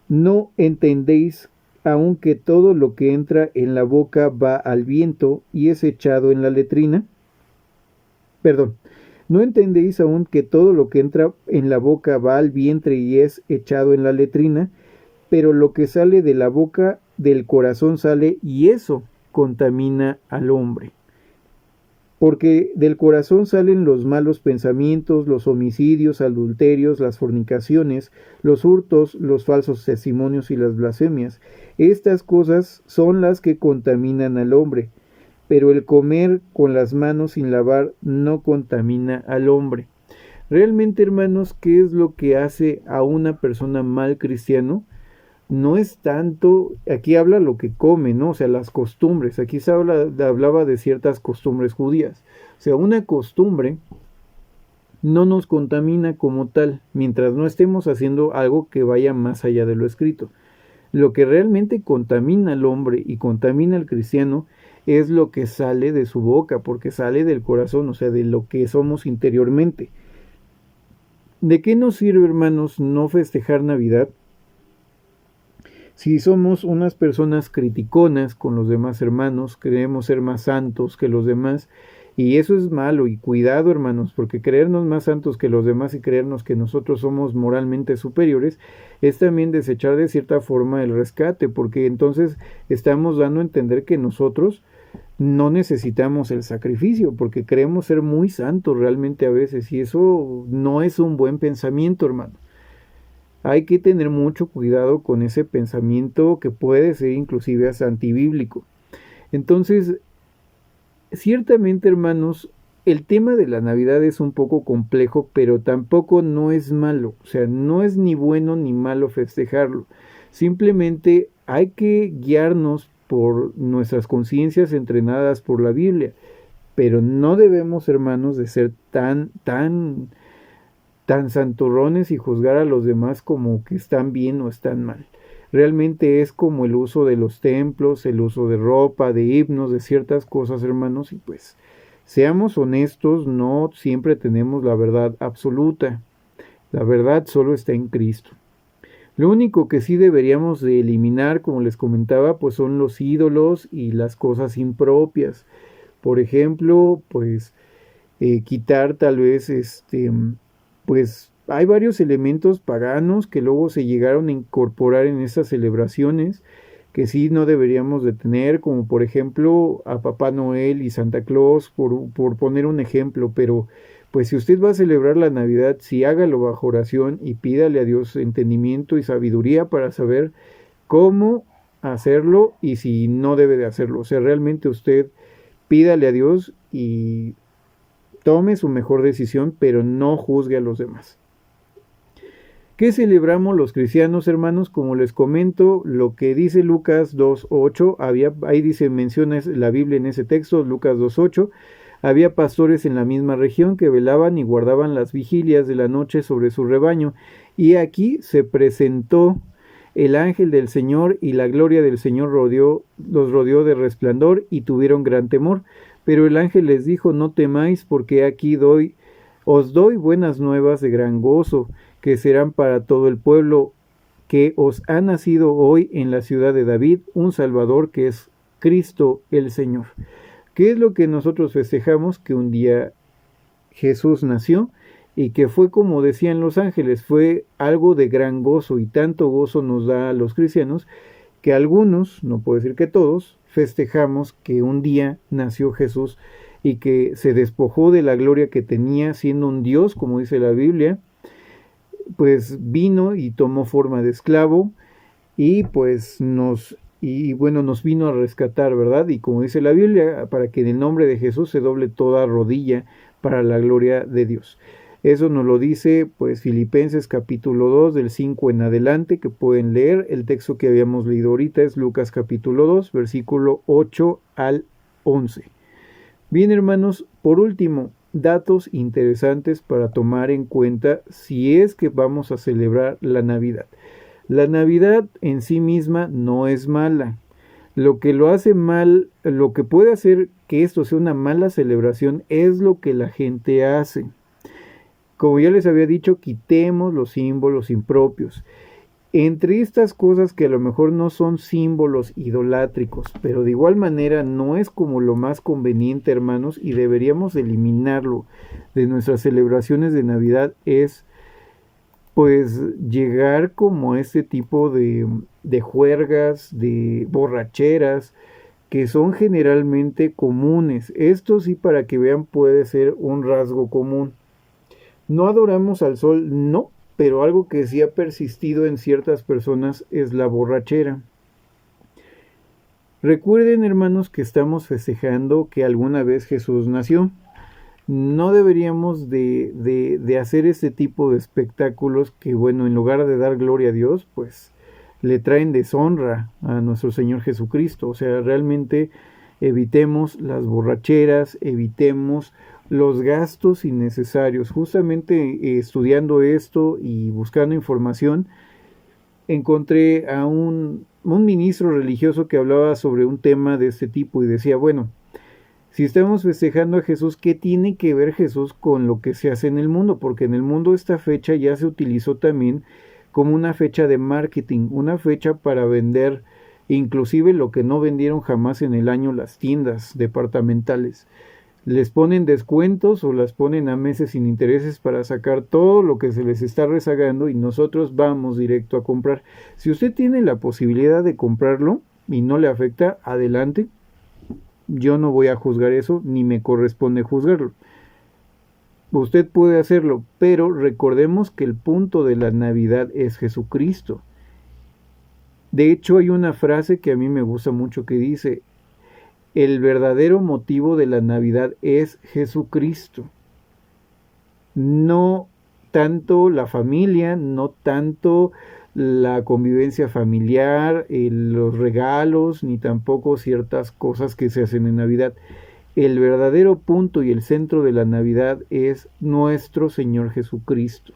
¿no entendéis aun que todo lo que entra en la boca va al viento y es echado en la letrina? Perdón. ¿No entendéis aún que todo lo que entra en la boca va al vientre y es echado en la letrina? Pero lo que sale de la boca del corazón sale y eso contamina al hombre. Porque del corazón salen los malos pensamientos, los homicidios, adulterios, las fornicaciones, los hurtos, los falsos testimonios y las blasfemias. Estas cosas son las que contaminan al hombre. Pero el comer con las manos sin lavar no contamina al hombre. Realmente, hermanos, ¿qué es lo que hace a una persona mal cristiano? No es tanto, aquí habla lo que come, ¿no? O sea, las costumbres. Aquí se hablaba de ciertas costumbres judías. O sea, una costumbre no nos contamina como tal, mientras no estemos haciendo algo que vaya más allá de lo escrito. Lo que realmente contamina al hombre y contamina al cristiano es lo que sale de su boca, porque sale del corazón, o sea, de lo que somos interiormente. ¿De qué nos sirve, hermanos, no festejar Navidad si somos unas personas criticonas con los demás hermanos, queremos ser más santos que los demás? Y eso es malo, y cuidado, hermanos, porque creernos más santos que los demás y creernos que nosotros somos moralmente superiores es también desechar de cierta forma el rescate, porque entonces estamos dando a entender que nosotros no necesitamos el sacrificio, porque creemos ser muy santos realmente a veces, y eso no es un buen pensamiento, hermano. Hay que tener mucho cuidado con ese pensamiento que puede ser inclusive hasta antibíblico. Entonces, ciertamente, hermanos, el tema de la Navidad es un poco complejo, pero tampoco no es malo. O sea, no es ni bueno ni malo festejarlo. Simplemente hay que guiarnos por nuestras conciencias entrenadas por la Biblia. Pero no debemos, hermanos, de ser tan santurrones y juzgar a los demás como que están bien o están mal. Realmente es como el uso de los templos, el uso de ropa, de himnos, de ciertas cosas, hermanos, y pues seamos honestos, no siempre tenemos la verdad absoluta. La verdad solo está en Cristo. Lo único que sí deberíamos de eliminar, como les comentaba, pues son los ídolos y las cosas impropias. Por ejemplo, pues quitar tal vez pues hay varios elementos paganos que luego se llegaron a incorporar en estas celebraciones que sí no deberíamos de tener, como por ejemplo a Papá Noel y Santa Claus, por poner un ejemplo, pero pues si usted va a celebrar la Navidad, sí hágalo bajo oración y pídale a Dios entendimiento y sabiduría para saber cómo hacerlo y si no debe de hacerlo. O sea, realmente usted pídale a Dios y tome su mejor decisión, pero no juzgue a los demás. ¿Qué celebramos los cristianos, hermanos? Como les comento, lo que dice Lucas 2.8, ahí dice, menciona la Biblia en ese texto, Lucas 2.8, había pastores en la misma región que velaban y guardaban las vigilias de la noche sobre su rebaño, y aquí se presentó el ángel del Señor y la gloria del Señor los rodeó de resplandor y tuvieron gran temor. Pero el ángel les dijo, no temáis, porque aquí os doy buenas nuevas de gran gozo, que serán para todo el pueblo, que os ha nacido hoy en la ciudad de David un Salvador, que es Cristo el Señor. ¿Qué es lo que nosotros festejamos? Que un día Jesús nació y que fue, como decían los ángeles, fue algo de gran gozo, y tanto gozo nos da a los cristianos que algunos, no puedo decir que todos, festejamos que un día nació Jesús y que se despojó de la gloria que tenía siendo un Dios, como dice la Biblia, pues vino y tomó forma de esclavo y pues nos vino a rescatar, ¿verdad? Y como dice la Biblia, para que en el nombre de Jesús se doble toda rodilla para la gloria de Dios. Eso nos lo dice pues Filipenses capítulo 2 del 5 en adelante, que pueden leer. El texto que habíamos leído ahorita es Lucas capítulo 2, versículo 8 al 11. Bien, hermanos, por último, datos interesantes para tomar en cuenta si es que vamos a celebrar la Navidad. La Navidad en sí misma no es mala. Lo que lo hace mal, lo que puede hacer que esto sea una mala celebración es lo que la gente hace. Como ya les había dicho, quitemos los símbolos impropios. Entre estas cosas que a lo mejor no son símbolos idolátricos, pero de igual manera no es como lo más conveniente, hermanos, y deberíamos eliminarlo de nuestras celebraciones de Navidad, es pues llegar como a este tipo de juergas, de borracheras, que son generalmente comunes. Esto sí, para que vean, puede ser un rasgo común. No adoramos al sol, no, pero algo que sí ha persistido en ciertas personas es la borrachera. Recuerden, hermanos, que estamos festejando que alguna vez Jesús nació. No deberíamos de hacer este tipo de espectáculos que, bueno, en lugar de dar gloria a Dios, pues le traen deshonra a nuestro Señor Jesucristo. O sea, realmente evitemos las borracheras, evitemos los gastos innecesarios. Justamente estudiando esto y buscando información, encontré a un ministro religioso que hablaba sobre un tema de este tipo y decía, bueno, si estamos festejando a Jesús, ¿qué tiene que ver Jesús con lo que se hace en el mundo? Porque en el mundo esta fecha ya se utilizó también como una fecha de marketing, una fecha para vender inclusive lo que no vendieron jamás en el año las tiendas departamentales. Les ponen descuentos o las ponen a meses sin intereses para sacar todo lo que se les está rezagando y nosotros vamos directo a comprar. Si usted tiene la posibilidad de comprarlo y no le afecta, adelante. Yo no voy a juzgar eso, ni me corresponde juzgarlo. Usted puede hacerlo, pero recordemos que el punto de la Navidad es Jesucristo. De hecho, hay una frase que a mí me gusta mucho que dice, el verdadero motivo de la Navidad es Jesucristo. No tanto la familia, no tanto la convivencia familiar, los regalos, ni tampoco ciertas cosas que se hacen en Navidad. El verdadero punto y el centro de la Navidad es nuestro Señor Jesucristo.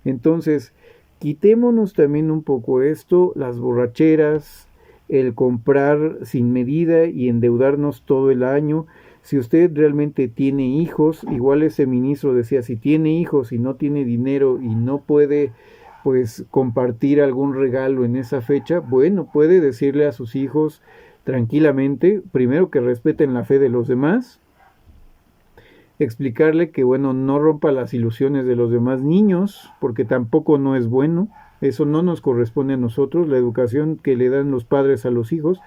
Entonces, quitémonos también un poco esto, las borracheras, el comprar sin medida y endeudarnos todo el año. Si usted realmente tiene hijos, igual ese ministro decía, si tiene hijos y no tiene dinero y no puede pues compartir algún regalo en esa fecha, bueno, puede decirle a sus hijos tranquilamente, primero que respeten la fe de los demás, explicarle que bueno, no rompa las ilusiones de los demás niños, porque tampoco no es bueno, eso no nos corresponde a nosotros, la educación que le dan los padres a los hijos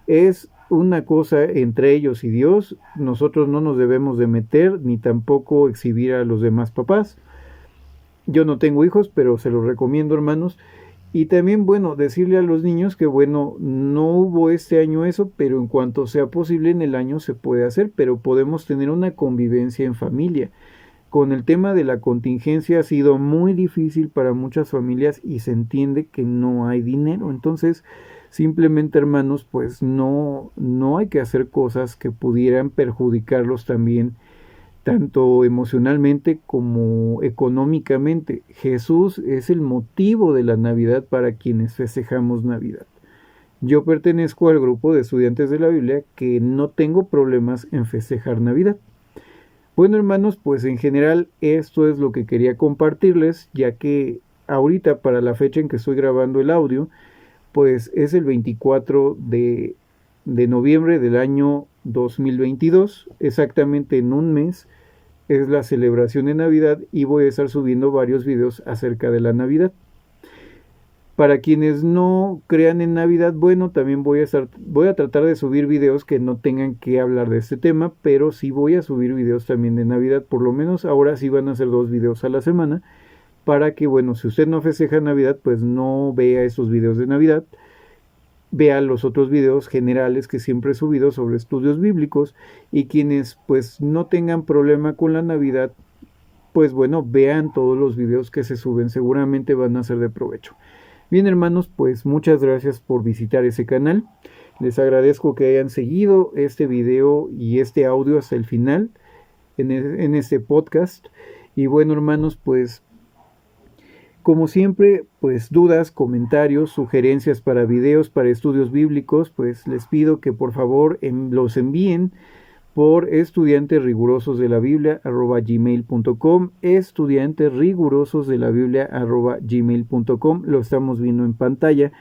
es una cosa entre ellos y Dios, nosotros no nos debemos de meter ni tampoco exhibir a los demás papás. Yo no tengo hijos, pero se los recomiendo, hermanos. Y también, bueno, decirle a los niños que, bueno, no hubo este año eso, pero en cuanto sea posible en el año se puede hacer, pero podemos tener una convivencia en familia. Con el tema de la contingencia ha sido muy difícil para muchas familias y se entiende que no hay dinero. Entonces, simplemente, hermanos, pues no hay que hacer cosas que pudieran perjudicarlos también tanto emocionalmente como económicamente. Jesús es el motivo de la Navidad para quienes festejamos Navidad. Yo pertenezco al grupo de estudiantes de la Biblia que no tengo problemas en festejar Navidad. Bueno, hermanos, pues en general esto es lo que quería compartirles, ya que ahorita para la fecha en que estoy grabando el audio, pues es el 24 de noviembre del año 2022, exactamente en un mes es la celebración de Navidad y voy a estar subiendo varios videos acerca de la Navidad. Para quienes no crean en Navidad, bueno, también voy a tratar de subir videos que no tengan que hablar de este tema, pero sí voy a subir videos también de Navidad. Por lo menos ahora sí van a ser 2 videos a la semana, para que, bueno, si usted no festeja Navidad, pues no vea esos videos de Navidad, vea los otros videos generales que siempre he subido sobre estudios bíblicos, y quienes pues no tengan problema con la Navidad, pues bueno, vean todos los videos que se suben, seguramente van a ser de provecho. Bien, hermanos, pues muchas gracias por visitar ese canal. Les agradezco que hayan seguido este video y este audio hasta el final en este podcast. Y bueno, hermanos, pues como siempre, pues dudas, comentarios, sugerencias para videos, para estudios bíblicos, pues les pido que por favor los envíen por estudianterrigurososdelabiblia@gmail.com, estudianterrigurososdelabiblia@gmail.com. Lo estamos viendo en pantalla.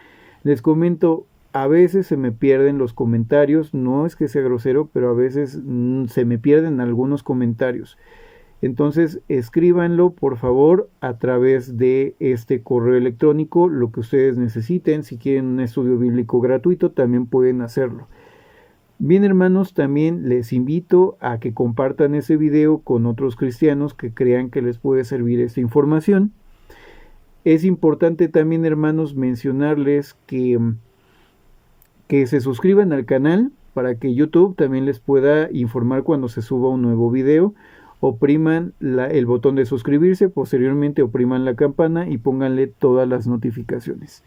Les comento, a veces se me pierden los comentarios, no es que sea grosero, pero a veces se me pierden algunos comentarios. Entonces escríbanlo por favor a través de este correo electrónico, lo que ustedes necesiten. Si quieren un estudio bíblico gratuito, también pueden hacerlo. Bien, hermanos, también les invito a que compartan ese video con otros cristianos que crean que les puede servir esta información. Es importante también, hermanos, mencionarles que se suscriban al canal para que YouTube también les pueda informar cuando se suba un nuevo video. Opriman el botón de suscribirse, posteriormente opriman la campana y pónganle todas las notificaciones.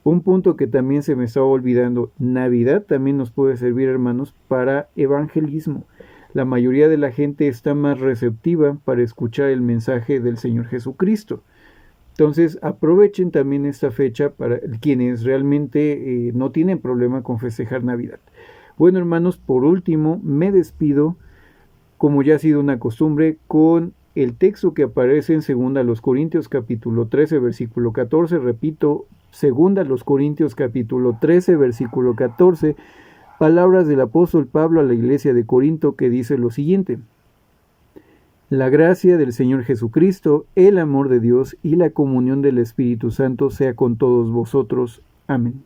Un punto que también se me estaba olvidando, Navidad también nos puede servir, hermanos, para evangelismo. La mayoría de la gente está más receptiva para escuchar el mensaje del Señor Jesucristo. Entonces aprovechen también esta fecha para quienes realmente no tienen problema con festejar Navidad. Bueno, hermanos, por último me despido, como ya ha sido una costumbre, con el texto que aparece en 2 Corintios capítulo 13 versículo 14, repito, 2 Corintios capítulo 13 versículo 14, palabras del apóstol Pablo a la iglesia de Corinto, que dice lo siguiente: la gracia del Señor Jesucristo, el amor de Dios y la comunión del Espíritu Santo sea con todos vosotros. Amén.